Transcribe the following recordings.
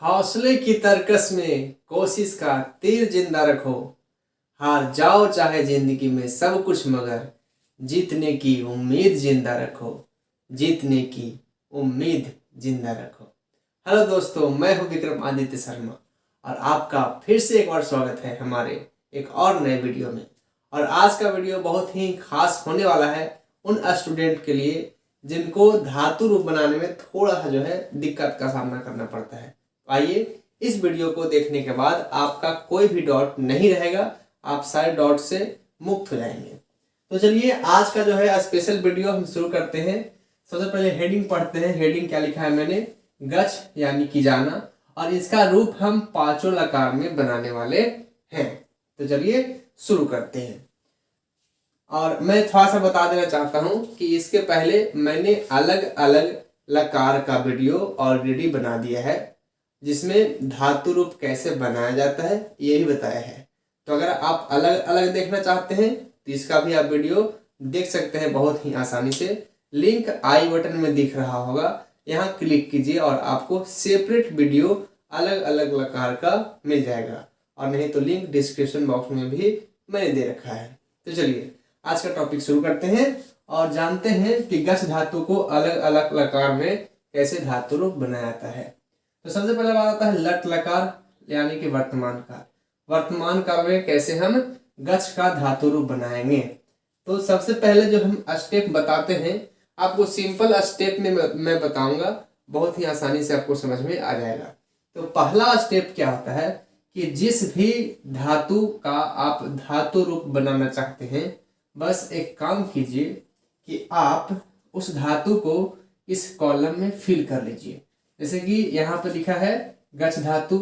हौसले की तरकस में कोशिश का तीर जिंदा रखो। हार जाओ चाहे जिंदगी में सब कुछ, मगर जीतने की उम्मीद जिंदा रखो। जीतने की उम्मीद जिंदा रखो। हेलो दोस्तों, मैं हूं विक्रम आदित्य शर्मा और आपका फिर से एक बार स्वागत है हमारे एक और नए वीडियो में। और आज का वीडियो बहुत ही खास होने वाला है उन स्टूडेंट के लिए जिनको धातु रूप बनाने में थोड़ा सा जो है दिक्कत का सामना करना पड़ता है। आइए इस वीडियो को देखने के बाद आपका कोई भी डाउट नहीं रहेगा, आप सारे डाउट से मुक्त हो जाएंगे। तो चलिए आज का जो है स्पेशल वीडियो हम शुरू करते हैं। सबसे पहले हेडिंग पढ़ते हैं। हेडिंग क्या लिखा है मैंने? गच्छ यानी कि जाना, और इसका रूप हम पांचों लकार में बनाने वाले हैं। तो चलिए शुरू करते हैं। और मैं थोड़ा सा बता देना चाहता हूं कि इसके पहले मैंने अलग अलग लकार का वीडियो ऑलरेडी बना दिया है, जिसमें धातु रूप कैसे बनाया जाता है यही बताया है। तो अगर आप अलग अलग देखना चाहते हैं तो इसका भी आप वीडियो देख सकते हैं बहुत ही आसानी से। लिंक आई बटन में दिख रहा होगा, यहाँ क्लिक कीजिए और आपको सेपरेट वीडियो अलग अलग लकार का मिल जाएगा, और नहीं तो लिंक डिस्क्रिप्शन बॉक्स में भी मैंने दे रखा है। तो चलिए आज का टॉपिक शुरू करते हैं और जानते हैं कि गच्छ धातु को अलग अलग लकार में कैसे धातु रूप बनाया जाता है। तो सबसे पहले बात आता है लट लकार यानी कि वर्तमान काल। वर्तमान काल में कैसे हम गच्छ का धातु रूप बनाएंगे। तो सबसे पहले जो हम स्टेप बताते हैं, आपको सिंपल स्टेप में मैं बताऊंगा, बहुत ही आसानी से आपको समझ में आ जाएगा। तो पहला स्टेप क्या होता है कि जिस भी धातु का आप धातु रूप बनाना चाहते हैं, बस एक काम कीजिए कि आप उस धातु को इस कॉलम में फिल कर लीजिए। जैसे कि यहाँ पे लिखा है गच्छ धातु।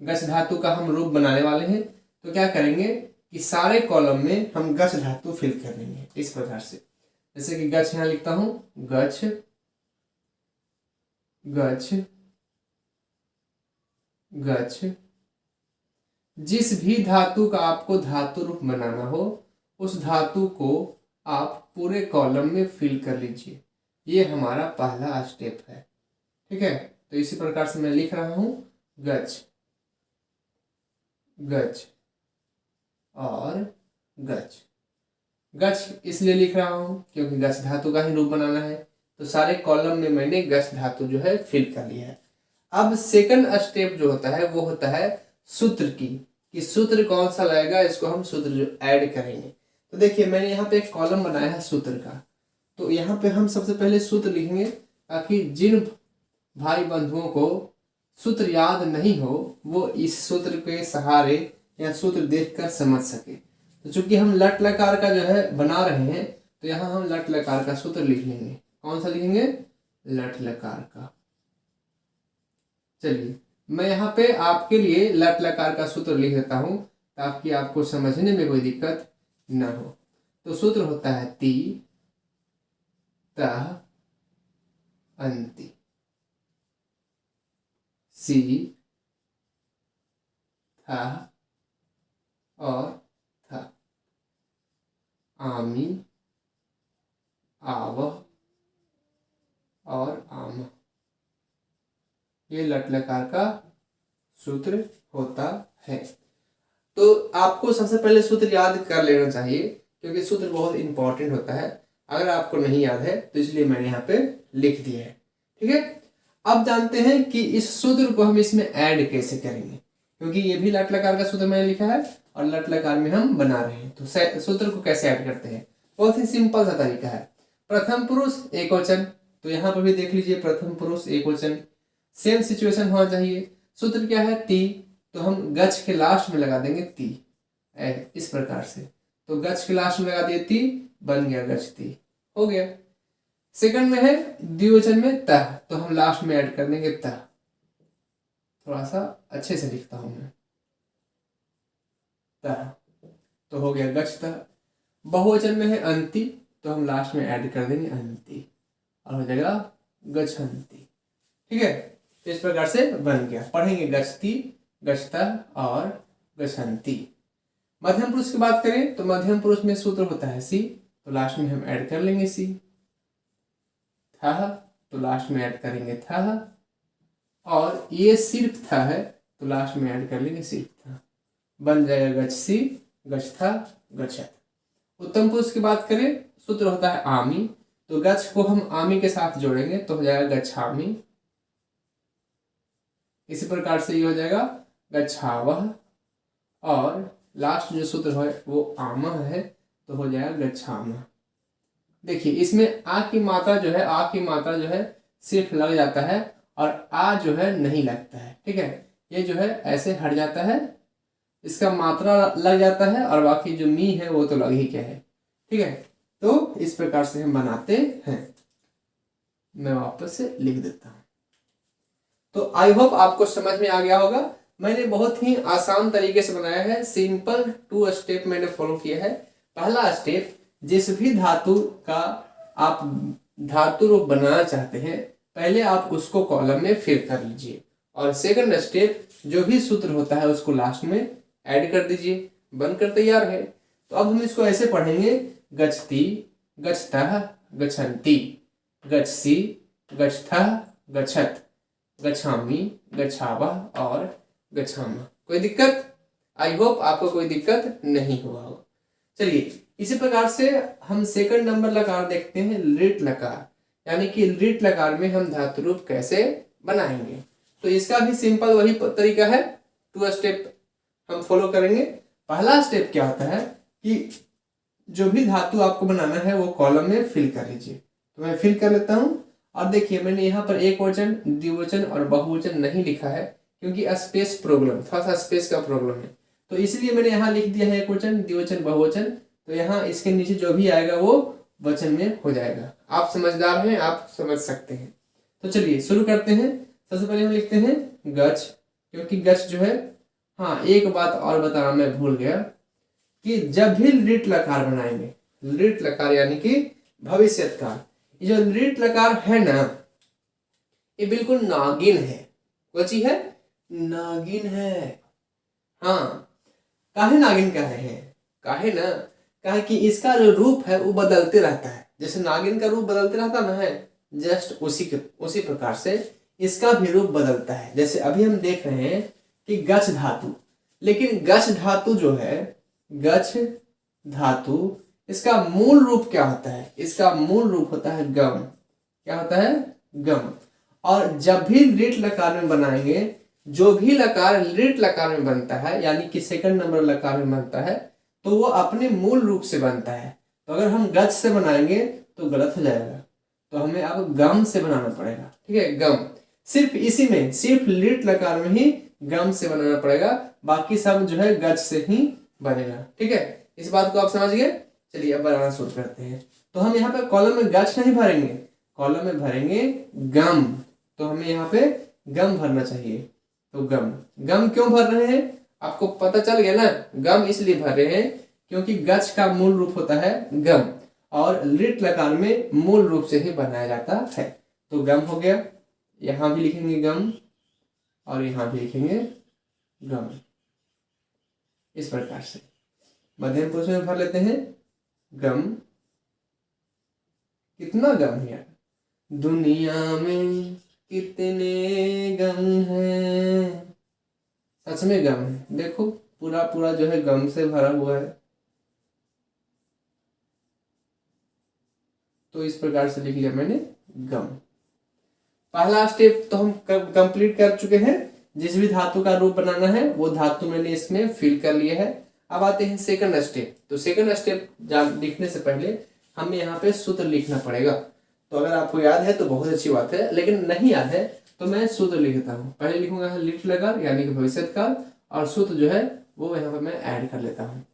गच्छ धातु का हम रूप बनाने वाले हैं, तो क्या करेंगे कि सारे कॉलम में हम गच्छ धातु फिल कर लेंगे इस प्रकार से। जैसे कि गच्छ यहाँ लिखता हूं, गच्छ गच्छ गच्छ। जिस भी धातु का आपको धातु रूप बनाना हो, उस धातु को आप पूरे कॉलम में फिल कर लीजिए। ये हमारा पहला स्टेप है, ठीक है। तो इसी प्रकार से मैं लिख रहा हूं गच्छ गच्छ और गच्छ। गच्छ इसलिए लिख रहा हूं क्योंकि गच्छ धातु का ही रूप बनाना है। तो सारे कॉलम में मैंने गच्छ धातु जो है फिल कर लिया है। अब सेकंड स्टेप जो होता है वो होता है सूत्र की, कि सूत्र कौन सा लगेगा, इसको हम सूत्र जो ऐड करेंगे। तो देखिए मैंने यहाँ पे एक कॉलम बनाया है सूत्र का। तो यहाँ पे हम सबसे पहले सूत्र लिखेंगे, ताकि जिन भाई बंधुओं को सूत्र याद नहीं हो वो इस सूत्र के सहारे या सूत्र देखकर समझ सके। तो चूंकि हम लट लकार का जो है बना रहे हैं, तो यहाँ हम लट लकार का सूत्र लिख लेंगे। कौन सा लिखेंगे? लट लकार का। चलिए मैं यहाँ पे आपके लिए लट लकार का सूत्र लिख देता हूं, ताकि आपको समझने में कोई दिक्कत न हो। तो सूत्र होता है ती तह अंति सी था और था आमी आवह और आम। ये लट लकार का सूत्र होता है। तो आपको सबसे पहले सूत्र याद कर लेना चाहिए, क्योंकि सूत्र बहुत इंपॉर्टेंट होता है। अगर आपको नहीं याद है तो इसलिए मैंने यहाँ पे लिख दिया है, ठीक है। अब जानते हैं कि इस सूत्र को हम इसमें ऐड कैसे करेंगे, क्योंकि ये भी लट लकार का सूत्र मैंने लिखा है और लट लकार में हम बना रहे हैं। तो सूत्र को कैसे ऐड करते हैं? बहुत ही सिंपल सा तरीका है। प्रथम पुरुष एक वचन, तो यहाँ पर भी देख लीजिए प्रथम पुरुष एक वचन, सेम सिचुएशन होना चाहिए। सूत्र क्या है? ती, तो हम गच्छ के लास्ट में लगा देंगे ती, इस प्रकार से। तो गच्छ के लास्ट में लगा दिए ती, बन गया गच्छ ती, हो गया। सेकंड में है द्विवचन में तह, तो हम लास्ट में ऐड कर देंगे तह। थोड़ा सा अच्छे से लिखता हूं मैं, तह, तो हो गया गच्छ तह। बहुवचन में है अंति, तो हम लास्ट में ऐड कर देंगे अंति और हो जाएगा गच्छन्ति, ठीक है। तो इस प्रकार से बन गया। पढ़ेंगे गच्छति, गच्छतः और गच्छन्ति। मध्यम पुरुष की बात करें तो मध्यम पुरुष में सूत्र होता है सी, तो लास्ट में हम ऐड कर लेंगे सी। था, तो लास्ट में ऐड करेंगे था। और ये सिर्फ था है तो लास्ट में ऐड कर लेंगे सिर्फ था, बन जाएगा गच्छसी, गच्छता, गच्छत। उत्तम पुरुष की बात करें, सूत्र होता है आमी, तो गच्छ को हम आमी के साथ जोड़ेंगे तो हो जाएगा गच्छामी। इसी प्रकार से ये हो जाएगा गच्छावह, और लास्ट जो सूत्र है वो आमः है तो हो जाएगा गच्छामः। देखिए इसमें आ की मात्रा जो है, आ की मात्रा जो है सिर्फ लग जाता है और आ जो है नहीं लगता है, ठीक है। ये जो है ऐसे हट जाता है, इसका मात्रा लग जाता है और बाकी जो मी है वो तो लग ही क्या है, ठीक है। तो इस प्रकार से हम बनाते हैं। मैं वापस से लिख देता हूं। तो आई होप आपको समझ में आ गया होगा। मैंने बहुत ही आसान तरीके से बनाया है, सिंपल 2 स्टेप मैंने फॉलो किया है। पहला स्टेप, जिस भी धातु का आप धातु रूप बनाना चाहते हैं पहले आप उसको कॉलम में फिल कर लीजिए, और सेकंड स्टेप जो भी सूत्र होता है उसको लास्ट में ऐड कर दीजिए, बनकर तैयार है। तो अब हम इसको ऐसे पढ़ेंगे, गच्छति, गच्छतः, गच्छन्ति, गच्छसि, गच्छतः, गच्छत, गच्छामि, गच्छावः और गच्छामः। कोई दिक्कत? आई होप आपको कोई दिक्कत नहीं हुआ हो। चलिए इसी प्रकार से हम सेकंड नंबर लकार देखते हैं, लिट लकार, यानी कि लिट लकार में हम धातु रूप कैसे बनाएंगे। तो इसका भी सिंपल वही तरीका है, 2 स्टेप हम फॉलो करेंगे। पहला स्टेप क्या होता है कि जो भी धातु आपको बनाना है वो कॉलम में फिल कर लीजिए। तो मैं फिल कर लेता हूं, और देखिए मैंने यहाँ पर एक वचन, द्विवचन और बहुवचन नहीं लिखा है क्योंकि स्पेस प्रॉब्लम, थोड़ा सा स्पेस का प्रॉब्लम है, तो इसलिए मैंने यहाँ लिख दिया है एक वचन, द्विवचन, बहुवचन। तो यहाँ इसके नीचे जो भी आएगा वो वचन में हो जाएगा। आप समझदार हैं, आप समझ सकते हैं। तो चलिए शुरू करते हैं। सबसे पहले हम लिखते हैं गच्छ, क्योंकि गच्छ जो है, हाँ एक बात और बताना मैं भूल गया कि जब भी लिट लकार बनाएंगे, लिट लकार यानी कि भविष्यत काल, ये जो लिट लकार है ना ये बिल्कुल नागिन है। कौन सी है? नागिन है। हाँ, काहे नागिन कह रहे हैं? काहे ना, काहे कि इसका जो रूप है वो बदलते रहता है, जैसे नागिन का रूप बदलते रहता ना है, जस्ट उसी प्रकार से इसका भी रूप बदलता है। जैसे अभी हम देख रहे हैं कि गच्छ धातु, लेकिन गच्छ धातु जो है, गच्छ धातु, इसका मूल रूप क्या होता है? इसका मूल रूप होता है गम। क्या होता है? गम। और जब भी लिट लकार में बनाएंगे, जो भी लकार लिट लकार में बनता है यानी कि सेकंड नंबर लकार में बनता है तो वो अपने मूल रूप से बनता है। तो अगर हम गच्छ से बनाएंगे तो गलत हो जाएगा, तो हमें अब गम से बनाना पड़ेगा, ठीक है। गम सिर्फ इसी में, सिर्फ लिट लकार में ही गम से बनाना पड़ेगा, बाकी सब जो है गच्छ से ही बनेगा, ठीक है। इस बात को आप समझ गए। चलिए अब बनाना शुरू करते हैं। तो हम यहाँ पे कॉलम में गच्छ नहीं भरेंगे, कॉलम में भरेंगे गम। तो हमें यहाँ पे गम भरना चाहिए। तो गम, गम क्यों भर रहे हैं आपको पता चल गया ना। गम इसलिए भर रहे हैं क्योंकि गच्छ का मूल रूप होता है गम, और लिट लकार में मूल रूप से ही बनाया जाता है। तो गम हो गया, यहाँ भी लिखेंगे गम और यहाँ भी लिखेंगे गम। इस प्रकार से मध्यम पुरुष में भर लेते हैं गम। कितना गम है? दुनिया में कितने गम हैं। सच में गम है, देखो पूरा पूरा जो है गम से भरा हुआ है। तो इस प्रकार से लिख लिया मैंने गम। पहला स्टेप तो हम कंप्लीट कर चुके हैं। जिस भी धातु का रूप बनाना है वो धातु मैंने इसमें फिल कर लिया है। अब आते हैं सेकंड स्टेप। तो सेकंड स्टेप लिखने से पहले हमें यहाँ पे सूत्र लिखना पड़ेगा। तो अगर आपको याद है तो बहुत अच्छी बात है, लेकिन नहीं याद है तो मैं सूत्र लिखता हूँ। पहले लिखूंगा लिट लकार यानी कि भविष्यत काल, और सूत्र जो है वो यहाँ पर मैं ऐड कर लेता हूँ।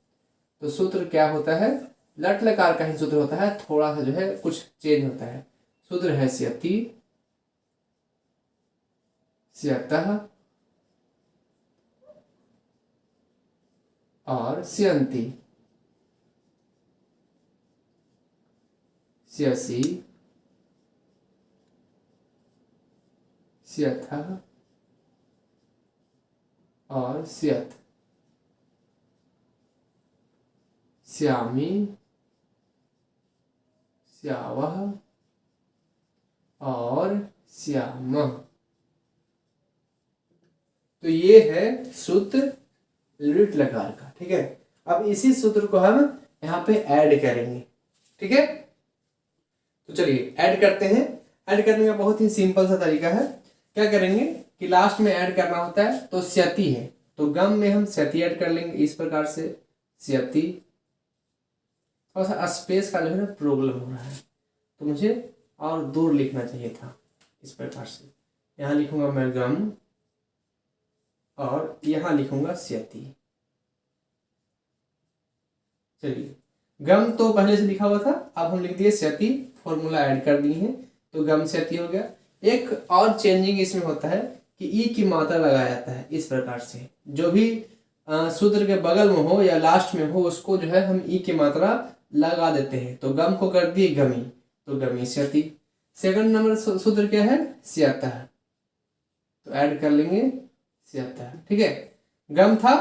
तो सूत्र क्या होता है? लट लकार का ही सूत्र होता है, थोड़ा सा जो है कुछ चेंज होता है। सूत्र है स्यति, स्यतः और स्यन्ति, स्यसि, स्यथः और स्यथ, स्यामि, स्यावः और स्यामः। तो ये है सूत्र लिट लकार का। ठीक है, अब इसी सूत्र को हम यहाँ पे ऐड करेंगे। ठीक है, तो चलिए ऐड करते हैं। ऐड करने का बहुत ही सिंपल सा तरीका है। क्या करेंगे कि लास्ट में ऐड करना होता है, तो स्यति है तो गम में हम स्यति ऐड कर लेंगे इस प्रकार से, स्यति। थोड़ा सा स्पेस का जो है ना प्रॉब्लम हो रहा है, तो मुझे और दूर लिखना चाहिए था। इस प्रकार से यहाँ लिखूंगा मैं गम और यहाँ लिखूंगा स्यति। चलिए, गम तो पहले से लिखा हुआ था, अब हम लिख दिए स्यति, फॉर्मूला ऐड कर दिए हैं तो गम स्यति हो गया। एक और चेंजिंग इसमें होता है कि ई की मात्रा लगाया जाता है इस प्रकार से। जो भी सूत्र के बगल में हो या लास्ट में हो उसको जो है हम ई की मात्रा लगा देते हैं। तो गम को कर दिए गमी, तो गमी स्यति। सेकंड नंबर सूत्र क्या है, स्यतः, तो ऐड कर लेंगे स्यतः। ठीक है, गम था,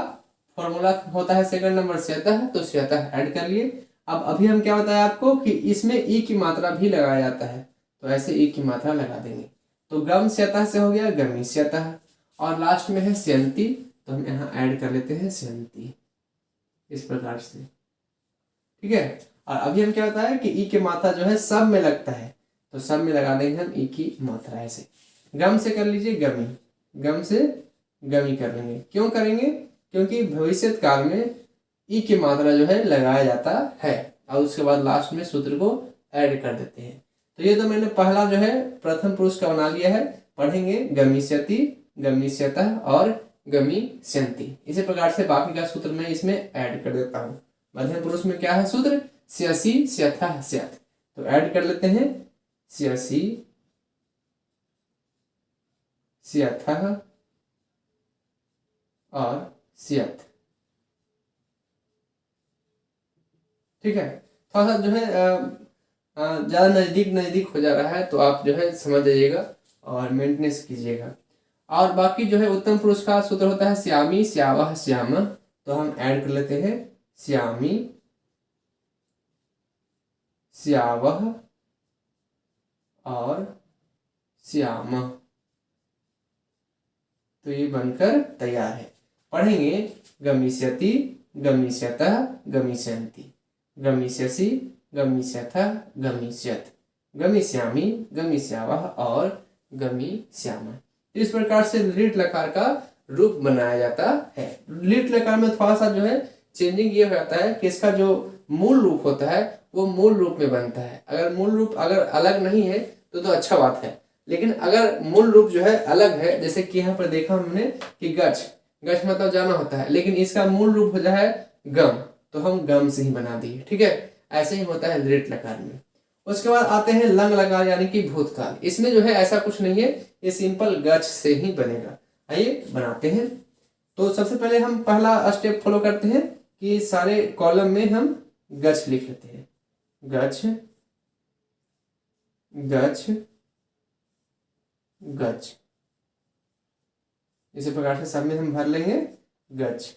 फॉर्मूला होता है सेकंड नंबर स्यतः, तो स्यतः ऐड कर लिए। अब अभी हम क्या बताया आपको कि इसमें ई की मात्रा भी लगाया जाता है, तो ऐसे ई की मात्रा लगा देंगे। तो गम स्यतः से हो गया गमी स्यतः, और लास्ट में है स्यन्ति, तो हम यहाँ ऐड कर लेते हैं स्यन्ति इस प्रकार से। ठीक है, और अभी हम क्या बताया कि ई की मात्रा जो है सब में लगता है, तो सब में लगा देंगे हम ई की मात्रा ऐसे। गम से कर लीजिए गमी, गम से गमी कर लेंगे। क्यों करेंगे, क्योंकि भविष्य काल में ई की मात्रा जो है लगाया जाता है, और उसके बाद लास्ट में सूत्र को ऐड कर देते हैं। तो ये तो मैंने पहला जो है प्रथम पुरुष का बना लिया है। पढ़ेंगे गमिष्यति, गमिष्यतः और गमिष्यन्ति। इसी प्रकार से बाकी का सूत्र मैं इसमें ऐड कर देता हूँ। मध्यम पुरुष में क्या है सूत्र, स्यसि स्यथः स्यथ, तो ऐड कर लेते हैं स्यसि स्यथः और स्यथ। ठीक है, थोड़ा सा जो है ज़्यादा नज़दीक हो जा रहा है, तो आप जो है समझ जाइएगा और मेंटेनेंस कीजिएगा। और बाकी जो है उत्तम पुरुष का सूत्र होता है श्यामी श्यावः श्याम, तो हम ऐड कर लेते हैं श्यामी श्यावः और श्याम, तो ये बनकर तैयार है। पढ़ेंगे गमिष्यति, गमिष्यतः, गमिष्यन्ति, गमिष्यसि, गमिष्यथः, गमिष्यथ, गमिष्यामि, गमिष्यावः और गमिष्याम। इस प्रकार से लिट लकार का रूप बनाया जाता है। लिट लकार में थोड़ा सा जो है चेंजिंग ये हो जाता है कि इसका जो मूल रूप होता है वो मूल रूप में बनता है। अगर मूल रूप अगर अलग नहीं है तो अच्छा बात है, लेकिन अगर मूल रूप जो है अलग है, जैसे कि यहाँ पर देखा हमने कि गच, गच मतलब जाना होता है, लेकिन इसका मूल रूप हो जाए गम, तो हम गम से ही बना दिए। ठीक है, ऐसे ही होता है लिट लकार में। उसके बाद आते हैं लंग लकार यानी कि भूतकाल। इसमें जो है ऐसा कुछ नहीं है, ये सिंपल गच से ही बनेगा। आइए बनाते हैं। तो सबसे पहले हम पहला स्टेप फॉलो करते हैं कि सारे कॉलम में हम गच लिख लेते हैं। गच गच गच, इसी प्रकार से सब में हम भर लेंगे गच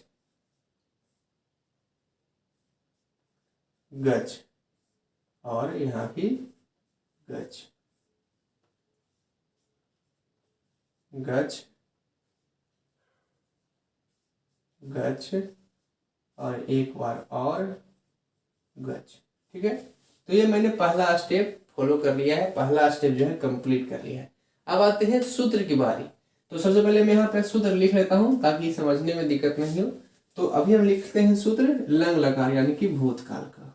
गच, और यहाँ भी गच गच गच, और एक बार और गच। ठीक है, तो ये मैंने पहला स्टेप फॉलो कर लिया है, पहला स्टेप जो है कंप्लीट कर लिया है। अब आते हैं सूत्र की बारी। तो सबसे पहले मैं यहाँ पे सूत्र लिख लेता हूँ ताकि समझने में दिक्कत नहीं हो। तो अभी हम लिखते हैं सूत्र लंग लकार यानी कि भूतकाल का।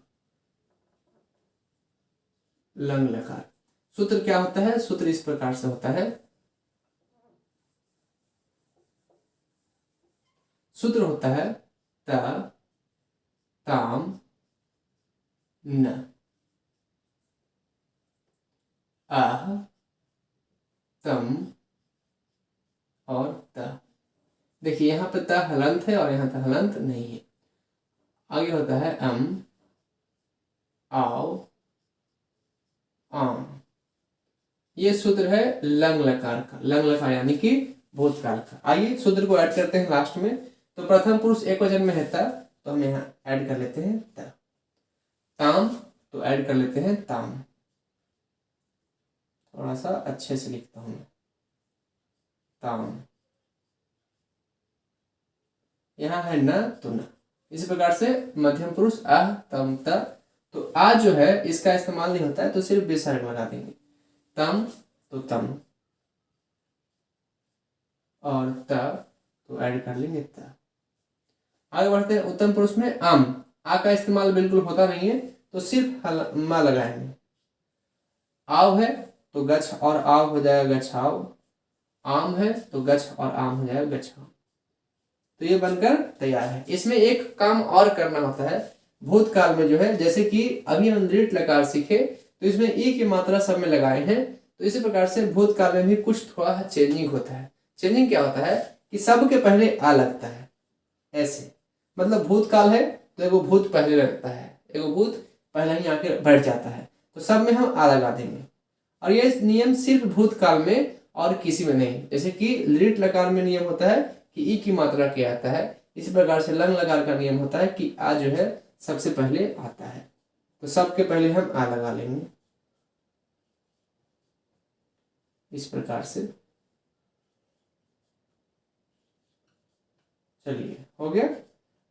लंग लकार सूत्र क्या होता है, सूत्र इस प्रकार से होता है। सूत्र होता है त ताम न आह तम और त। देखिए यहाँ पे त हलंत है और यहाँ त हलंत नहीं है। आगे होता है आओ आम। ये सूत्र है लंग लकार का, लंग लकार यानी कि भूतकाल का। आइए सूत्र को ऐड करते हैं लास्ट में। तो प्रथम पुरुष एकवचन में है त, तो हम यहाँ ऐड कर लेते हैं त। ताम, तो ऐड कर लेते हैं ताम। थोड़ा सा अच्छे से लिखता हूं मैं, ताम। यहाँ है न तो न। इसी प्रकार से मध्यम पुरुष आह तम त, तो आ जो है इसका इस्तेमाल नहीं होता है, तो सिर्फ विसर्ग लगा देंगे। तम तो तम, और त तो ऐड कर लेंगे त। आगे बढ़ते हैं उत्तम पुरुष में आम, आ का इस्तेमाल बिल्कुल होता नहीं है, तो सिर्फ म लगाएंगे। आव है तो गच्छ और आव हो जाएगा गच्छाव, आम है तो गच्छ और आम हो जाएगा गच्छाव। तो ये बनकर तैयार है। इसमें एक काम और करना होता है भूतकाल में जो है, जैसे कि अभी हम दृढ़ लकार सीखे तो इसमें ई की मात्रा सब में लगाए हैं, तो इसी प्रकार से भूतकाल में भी कुछ थोड़ा चेंजिंग होता है। चेंजिंग क्या होता है कि सबके पहले आ लगता है, ऐसे मतलब भूतकाल है तो एगो भूत पहले लगता है, एगो भूत पहले ही आके बैठ जाता है, तो सब में हम आ लगा देंगे। और ये नियम सिर्फ भूतकाल में और किसी में नहीं। जैसे कि दृढ़ लकार में नियम होता है कि ई की मात्रा क्या आता है, इसी प्रकार से लंग लकार का नियम होता है कि आ जो है सबसे पहले आता है, तो सबके पहले हम आ लगा लेंगे इस प्रकार से। चलिए हो गया।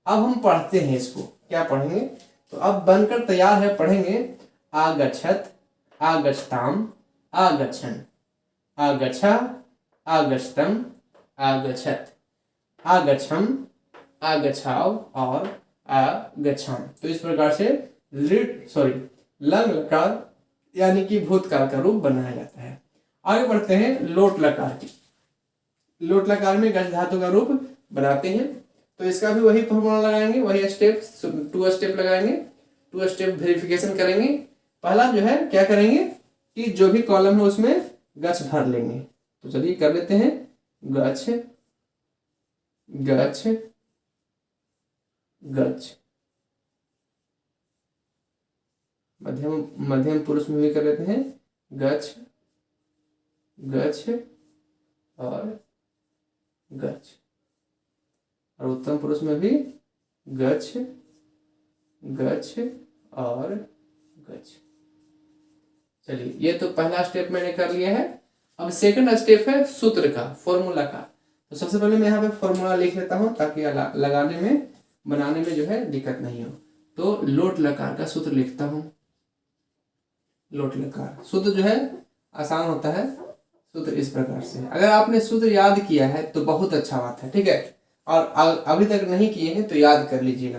अब हम पढ़ते हैं इसको, क्या पढ़ेंगे, तो अब बनकर तैयार है, पढ़ेंगे आगच्छत, आगच्छताम, आगच्छन, आगच्छा, आगच्छतम, आगच्छत, आगच्छम, आगच्छाव और आगच्छाम। तो इस प्रकार से लंग लकार यानी कि भूतकाल का रूप बनाया जाता है। आगे बढ़ते हैं लोट लकार की। लोट लकार में गज धातु का रूप बनाते हैं, तो इसका भी वही फॉर्मूला लगाएंगे, वही स्टेप, 2 स्टेप लगाएंगे, 2 स्टेप वेरिफिकेशन करेंगे। पहला जो है क्या करेंगे कि जो भी कॉलम है उसमें गच भर लेंगे। तो चलिए कर लेते हैं, गच गच गच। मध्यम पुरुष में भी कर लेते हैं गच गच और गच, और उत्तम पुरुष में भी गच गच और गच। चलिए ये तो पहला स्टेप मैंने कर लिया है। अब सेकंड स्टेप है सूत्र का, फॉर्मूला का। तो सबसे पहले मैं यहाँ पे फॉर्मूला लिख लेता हूँ ताकि लगाने में बनाने में जो है दिक्कत नहीं हो। तो लोट लकार का सूत्र लिखता हूँ। लोट लकार सूत्र जो है आसान होता है। सूत्र इस प्रकार से, अगर आपने सूत्र याद किया है तो बहुत अच्छा बात है, ठीक है, और अभी तक नहीं किए हैं तो याद कर लीजिएगा,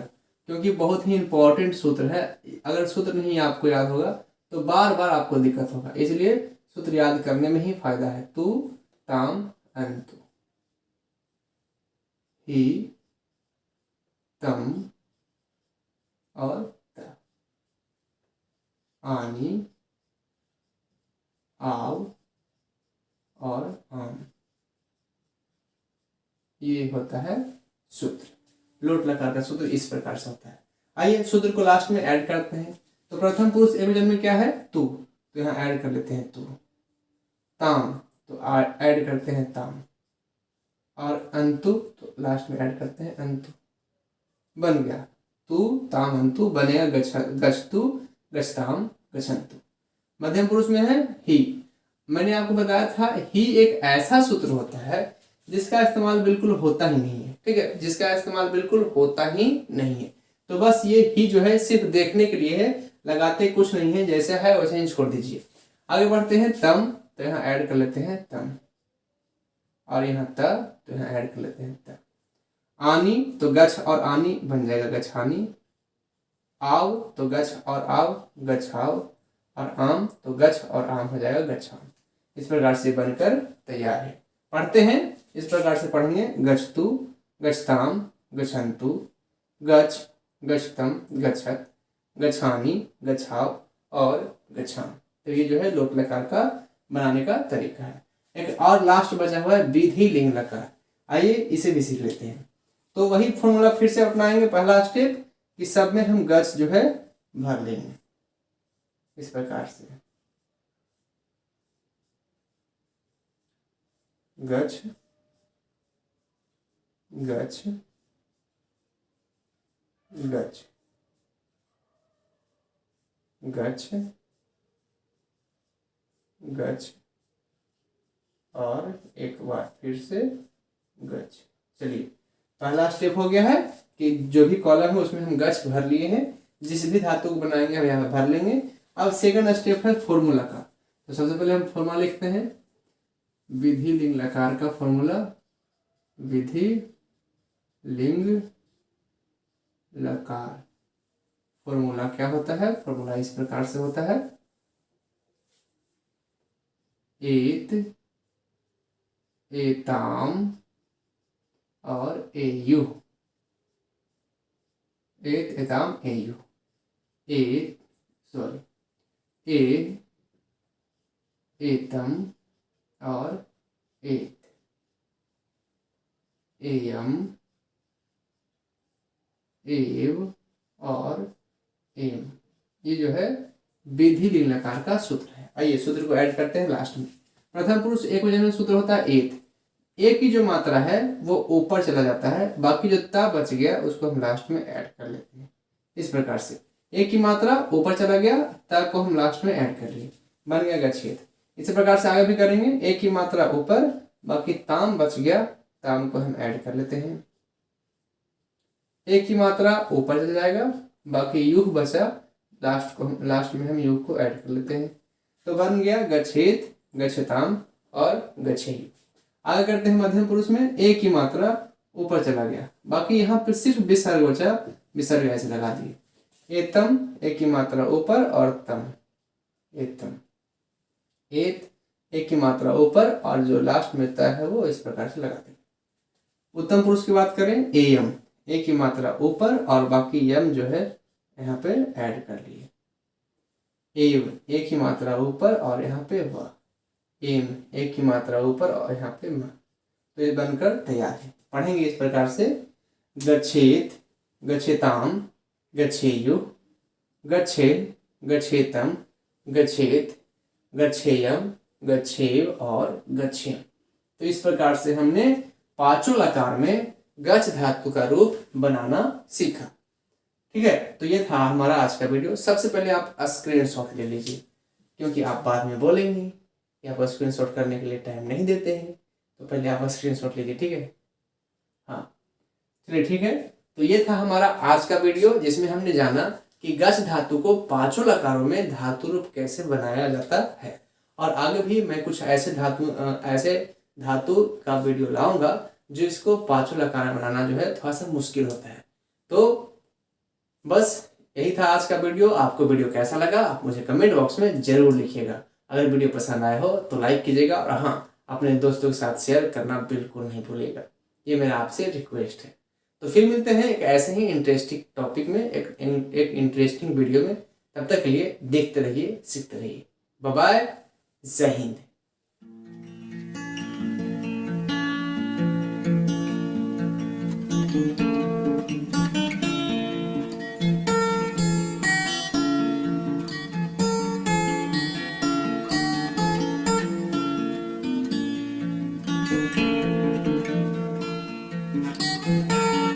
क्योंकि बहुत ही इंपॉर्टेंट सूत्र है। अगर सूत्र नहीं आपको याद होगा तो बार बार आपको दिक्कत होगा, इसलिए सूत्र याद करने में ही फायदा है। तू ताम अंतु, ही तम और त, आनी, आव और आम, ये होता है सूत्र। लोट लकार का सूत्र इस प्रकार से होता है। आइए सूत्र को लास्ट में ऐड करते हैं। तो प्रथम पुरुष एवजन में क्या है, तू, तो यहाँ ऐड कर लेते हैं तू। ताम तो ऐड करते हैं ताम, और अंतु तो लास्ट में ऐड करते हैं अंतु। बन गया तू ताम अंतु, बनेगा गच्छतु गच्छताम गच्छन्तु। मध्यम पुरुष में है ही। मैंने आपको बताया था ही एक ऐसा सूत्र होता है जिसका इस्तेमाल बिल्कुल होता ही नहीं है, ठीक है, जिसका इस्तेमाल बिल्कुल होता ही नहीं है। तो बस ये ही जो है सिर्फ देखने के लिए है, लगाते कुछ नहीं है, जैसा है वैसे ही छोड़ दीजिए। आगे बढ़ते हैं तम, तो यहाँ ऐड कर लेते हैं तम, और यहाँ त तो यहाँ ऐड कर लेते हैं त। आनी तो गच्छ और आनी बन जाएगा गच्छानी। आव तो गच्छ और आव गच्छाव, और आम तो गच्छ और आम हो जाएगा गच्छाम। इस प्रकार से बनकर तैयार है। पढ़ते हैं, इस प्रकार से पढ़ेंगे गच्छतु गच्छताम गच्छन्तु, गच्छ गच्छतम गच्छत, गच्छामी गच्छाव और गच्छाम। तो ये जो है लोट लकार का बनाने का तरीका है। एक और लास्ट बचा हुआ है विधि लिंग लकार। आइए इसे भी सीख लेते हैं। तो वही फॉर्मूला फिर से अपनाएंगे। पहला स्टेप कि सब में हम गच्छ जो है भर लेंगे इस प्रकार से, गच्छ गच्छ गच्छ गच्छ गच्छ और एक बार फिर से गच्छ। चलिए पहला स्टेप हो गया है कि जो भी कॉलम है उसमें हम गच्छ भर लिए हैं, जिस भी धातु को बनाएंगे हम यहाँ भर लेंगे। अब सेकंड स्टेप है फॉर्मूला का। तो सबसे पहले हम फॉर्मूला लिखते हैं, विधि लिंग लकार का फॉर्मूला, विधि लिंग लकार। फॉर्मूला क्या होता है? फॉर्मूला इस प्रकार से होता है, एत, एताम और एयु। एत, एताम, एयु। एत, सॉरी, ए, एतम और एत, एयम, एव और एम। ये जो है विधि लिंग लकार का सूत्र है। आइए सूत्र को ऐड करते हैं लास्ट में। प्रथम पुरुष एकवचन में सूत्र होता है एत। ए की जो मात्रा है वो ऊपर चला जाता है, बाकी जो ता बच गया उसको हम लास्ट में ऐड कर लेते हैं। इस प्रकार से ए की मात्रा ऊपर चला गया, ता को हम लास्ट में ऐड कर लिए, बन गया गच्छेद। इसी प्रकार से आगे भी करेंगे, ए की मात्रा ऊपर, बाकी ताम बच गया, ताम को हम ऐड कर लेते हैं। ए की मात्रा ऊपर चल जाएगा, बाकी युग बचा, लास्ट में हम युग को ऐड कर लेते हैं। तो बन गया गच्छेद, गच्छताम और गच्छेयु। आगे करते हैं मध्यम पुरुष में, ए की मात्रा ऊपर चला गया, बाकी यहाँ पर सिर्फ विसर्ग बचा, विसर्ग ऐसे लगा दिए। एतम, ए की मात्रा ऊपर और तम, एतम। एत, ए की मात्रा ऊपर और जो लास्ट में ता है वो इस प्रकार से लगा देंगे। उत्तम पुरुष की बात करें, एयम, ए की मात्रा ऊपर और बाकी यम जो है यहाँ पे ऐड कर लिए। एव, ए की मात्रा ऊपर और यहाँ पे व। एम, ए की मात्रा ऊपर और यहाँ पे म। तो ये बनकर तैयार है। पढ़ेंगे इस प्रकार से, गच्छेत, गच्छेताम, गच्छेयु, गच्छेद, गच्छेतम, गच्छेत, गच्छेयम, गच्छेव और गच्छेम। तो इस प्रकार से हमने पांचों लकार में गच्छ धातु का रूप बनाना सीखा। ठीक है, तो ये था हमारा आज का वीडियो। सबसे पहले आप स्क्रीनशॉट ले लीजिए, क्योंकि आप बाद में बोलेंगे कि आप स्क्रीनशॉट करने के लिए टाइम नहीं देते हैं, तो पहले आप स्क्रीनशॉट लीजिए। ठीक है, हाँ चलिए ठीक है। तो ये था हमारा आज का वीडियो, जिसमें हमने जाना कि गच्छ धातु को पांचों लकारों में धातु रूप कैसे बनाया जाता है। और आगे भी मैं कुछ ऐसे धातु का वीडियो लाऊंगा जो इसको पांचों लकार में बनाना जो है थोड़ा सा मुश्किल होता है। तो बस यही था आज का वीडियो। आपको वीडियो कैसा लगा आप मुझे कमेंट बॉक्स में जरूर लिखिएगा। अगर वीडियो पसंद आया हो तो लाइक कीजिएगा, और हाँ, अपने दोस्तों के साथ शेयर करना बिल्कुल नहीं भूलिएगा। ये मेरा आपसे रिक्वेस्ट है। तो फिर मिलते हैं एक ऐसे ही इंटरेस्टिंग टॉपिक में, एक इंटरेस्टिंग वीडियो में। तब तक के लिए देखते रहिए, सीखते रहिए। बाय बाय, जय हिंद।